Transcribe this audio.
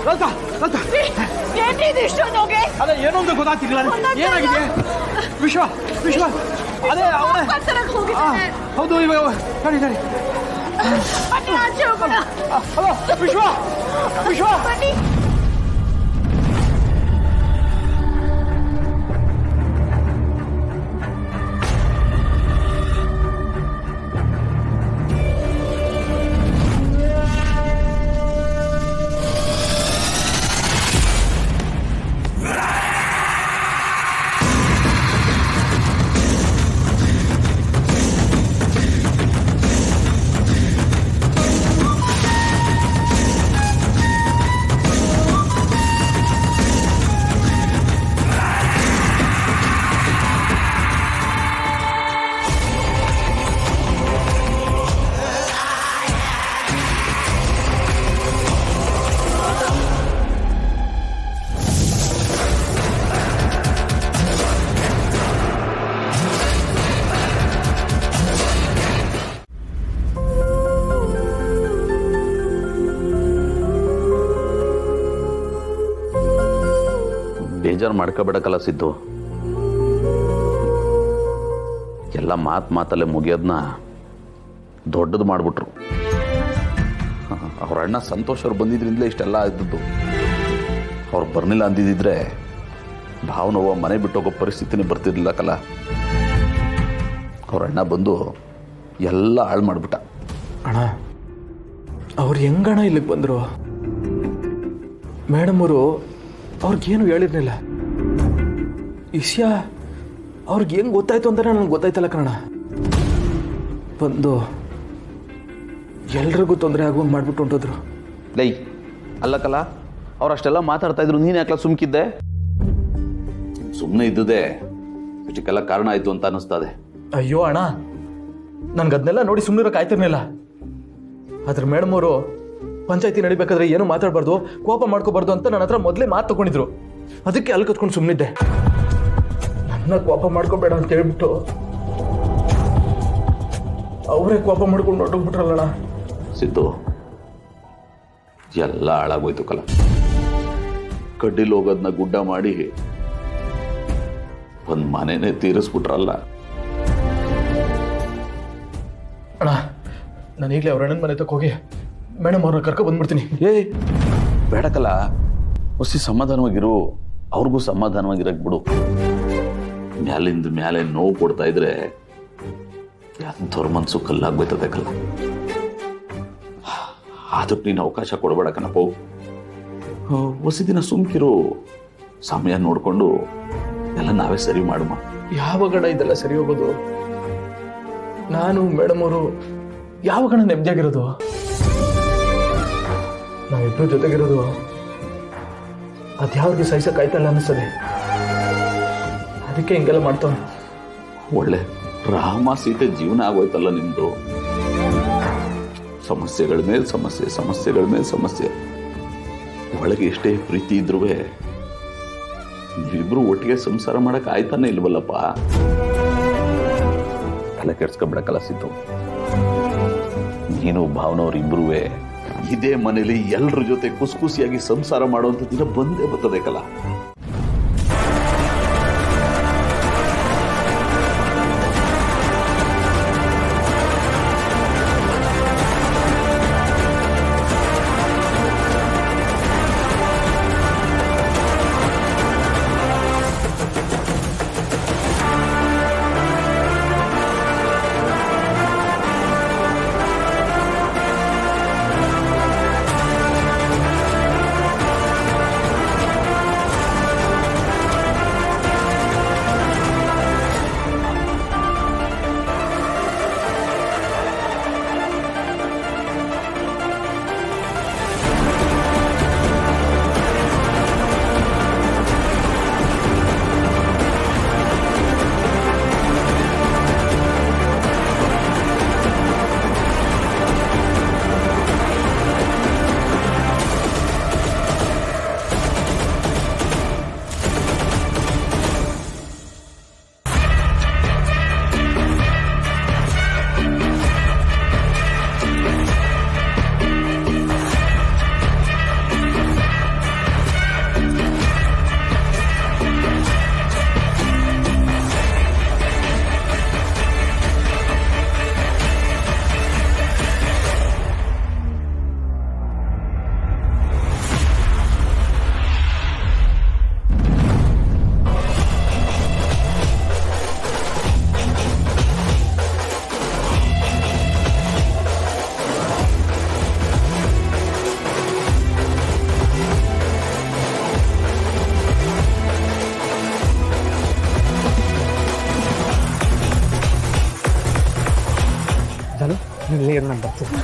ಲಲಿತಾ ಲಲಿತಾ ಏನ್ರಿ ಇದು ಇಷ್ಟೊಂದು ಹೋಗಿ? ಅದೇ ಏನೊಂದು ಗೊತ್ತಾಗ್ತಿಲ್ಲ. ಏನಾಗಿದೆ? ವಿಶ್ವ ವಿಶ್ವ ಅದೇ ಅವನೇ ಹೋಗಿದ್ದಾನೆ. ಹೌದು. ಇವಾಗ ಸರಿ ಸರಿ. ಬನ್ನಿ ಆಚೆ ಹೋಗೋಣ. ಹಲೋ ವಿಶ್ವ ವಿಶ್ವ ಬನ್ನಿ. ಬೇಜಾರು ಮಾಡ್ಕೋಬೇಡಕ್ಕಲ್ಲ ಸಿದ್ದು. ಎಲ್ಲ ಮಾತಲ್ಲೇ ಮುಗಿಯೋದನ್ನ ದೊಡ್ಡದು ಮಾಡಿಬಿಟ್ರು. ಅವ್ರ ಅಣ್ಣ ಸಂತೋಷ್ ಅವ್ರು ಬಂದಿದ್ರಿಂದಲೇ ಇಷ್ಟೆಲ್ಲ ಇದ್ದದ್ದು. ಅವ್ರು ಬರ್ನಿಲ್ಲ ಅಂದಿದ್ದಿದ್ರೆ ಭಾವನವ್ವ ಮನೆ ಬಿಟ್ಟು ಹೋಗೋ ಪರಿಸ್ಥಿತಿನೇ ಬರ್ತಿರ್ಲಿಲ್ಲ ಕಲ್ಲ. ಅವ್ರ ಅಣ್ಣ ಬಂದು ಎಲ್ಲ ಹಾಳು ಮಾಡಿಬಿಟ್ಟ. ಅಣ್ಣ ಅವ್ರು ಹೆಂಗಣ್ಣ ಇಲ್ಲಿಗೆ ಬಂದರು? ಮೇಡಮ್ ಅವರು ಅವ್ರಿಗೇನು ಹೇಳಿರ್ಲಿಲ್ಲ. ವಿಷಯ ಅವ್ರಿಗೆ ಹೆಂಗೆ ಗೊತ್ತಾಯ್ತು ಅಂತ ನನಗೆ ಗೊತ್ತಾಯ್ತಲ್ಲ ಕಣ. ಬಂದು ಎಲ್ರಿಗೂ ತೊಂದರೆ ಆಗುವಂಗೆ ಮಾಡ್ಬಿಟ್ಟು ಹೊಂಟೋದ್ರು. ಲೈ ಅಲ್ಲಕ್ಕಲ್ಲ, ಅವ್ರು ಅಷ್ಟೆಲ್ಲ ಮಾತಾಡ್ತಾ ಇದ್ರು, ನೀನು ಯಾಕಲ್ಲ ಸುಮ್ಕಿದ್ದೆ? ಸುಮ್ಮನೆ ಇದ್ದುದೇ ಇಷ್ಟಕ್ಕೆಲ್ಲ ಕಾರಣ ಆಯಿತು ಅಂತ ಅನ್ನಿಸ್ತದೆ. ಅಯ್ಯೋ ಅಣ್ಣ, ನನ್ಗೆ ಅದನ್ನೆಲ್ಲ ನೋಡಿ ಸುಮ್ಮನಿರೋಕೆ ಆಯ್ತಿರ್ಲಿಲ್ಲ. ಆದ್ರೆ ಮೇಡಮ್ ಅವರು ಪಂಚಾಯತಿ ನಡಿಬೇಕಾದ್ರೆ ಏನು ಮಾತಾಡಬಾರ್ದು, ಕೋಪ ಮಾಡ್ಕೋಬಾರ್ದು ಅಂತ ನನ್ನ ಹತ್ರ ಮೊದಲೇ ಮಾತು ತಗೊಂಡಿದ್ರು. ಅದಕ್ಕೆ ಅಲ್ಲಿ ಕತ್ಕೊಂಡು ಸುಮ್ಮನಿದ್ದೆ. ನನ್ನ ಕೋಪ ಮಾಡ್ಕೋಬೇಡ ಅಂತ ಹೇಳ್ಬಿಟ್ಟು ಅವರೇ ಕೋಪ ಮಾಡ್ಕೊಂಡು ಹೊರಟೋಗ್ಬಿಟ್ರಲ್ಲಣ್ಣ. ಸಿದ್ದು, ಎಲ್ಲ ಹಾಳಾಗೋಯ್ತು ಕಲ. ಕಡ್ಡಿಲ್ ಹೋಗೋದನ್ನ ಗುಡ್ಡ ಮಾಡಿ ಒಂದು ಮನೆನೇ ತೀರಿಸ್ಬಿಟ್ರಲ್ಲ. ಅಣ್ಣ, ನಾನು ಈಗಲೇ ಅವ್ರ ಅಣ್ಣನ ಮನೆ ತಕ್ಕ ಹೋಗಿ ಮೇಡಮ್ ಅವ್ರನ್ನ ಕರ್ಕೊ ಬಂದ್ಬಿಡ್ತೀನಿ. ಬೇಡಕಲ್ಲ, ಹೊಸಿ ಸಮಾಧಾನವಾಗಿರು. ಅವ್ರಿಗೂ ಸಮಾಧಾನವಾಗಿರಕ್ ಬಿಡು. ಮ್ಯಾಲಿಂದ ಮ್ಯಾಲೆ ನೋವು ಕೊಡ್ತಾ ಇದ್ರೆ ಎಂಥವ್ರ ಮನ್ಸು ಕಲ್ಲಾಗ್ಬೋಯ್ತದೆ ಕಲ್ಲ. ಅದಕ್ಕೆ ನೀನು ಅವಕಾಶ ಕೊಡಬೇಡ ಕಣಪ್ಪ. ಹೊಸ ದಿನ ಸುಮ್ಕಿರು, ಸಮಯ ನೋಡ್ಕೊಂಡು ಎಲ್ಲ ನಾವೇ ಸರಿ ಮಾಡುವ. ಯಾವಾಗಣ ಇದೆಲ್ಲ ಸರಿ ಹೋಗೋದು? ನಾನು ಮೇಡಮ್ ಅವರು ಯಾವಾಗಣ ನೆಮ್ಮದಿಯಾಗಿರೋದು? ನಾವಿಬ್ರು ಜೊತೆಗಿರೋದು ಅದ್ಯಾವ್ರಿಗೆ ಸಹಿಸಕ್ಕಾಯ್ತಲ್ಲ ಅನ್ನಿಸ್ತದೆ. ಅದಕ್ಕೆ ಹಿಂಗೆಲ್ಲ ಮಾಡ್ತಾವ. ಒಳ್ಳೆ ರಾಮ ಸೀತೆ ಜೀವನ ಆಗೋಯ್ತಲ್ಲ ನಿಮ್ದು. ಸಮಸ್ಯೆಗಳ ಮೇಲೆ ಸಮಸ್ಯೆ, ಸಮಸ್ಯೆಗಳ ಮೇಲೆ ಸಮಸ್ಯೆ. ಒಳಗೆ ಎಷ್ಟೇ ಪ್ರೀತಿ ಇದ್ರೂ ನೀವಿಬ್ರು ಒಟ್ಟಿಗೆ ಸಂಸಾರ ಮಾಡಕ್ ಆಯ್ತಾನೆ ಇಲ್ವಲ್ಲಪ್ಪ. ತಲೆ ಕೆಡ್ಸ್ಕೊಬಿಡಕ್ಕಲ್ಲ ಸಿದ್ದು. ನೀನು ಭಾವನವ್ರು ಇಬ್ರೂ ಇದೇ ಮನೇಲಿ ಎಲ್ಲರ ಜೊತೆ ಖುಷಿಯಾಗಿ ಸಂಸಾರ ಮಾಡುವಂತ ದಿನ ಬಂದೇ ಬರ್ತದೆ ಕಲ. ಇಲ್ಲೇ ಇರು, ನಾನು ಬರ್ತೀನಿ.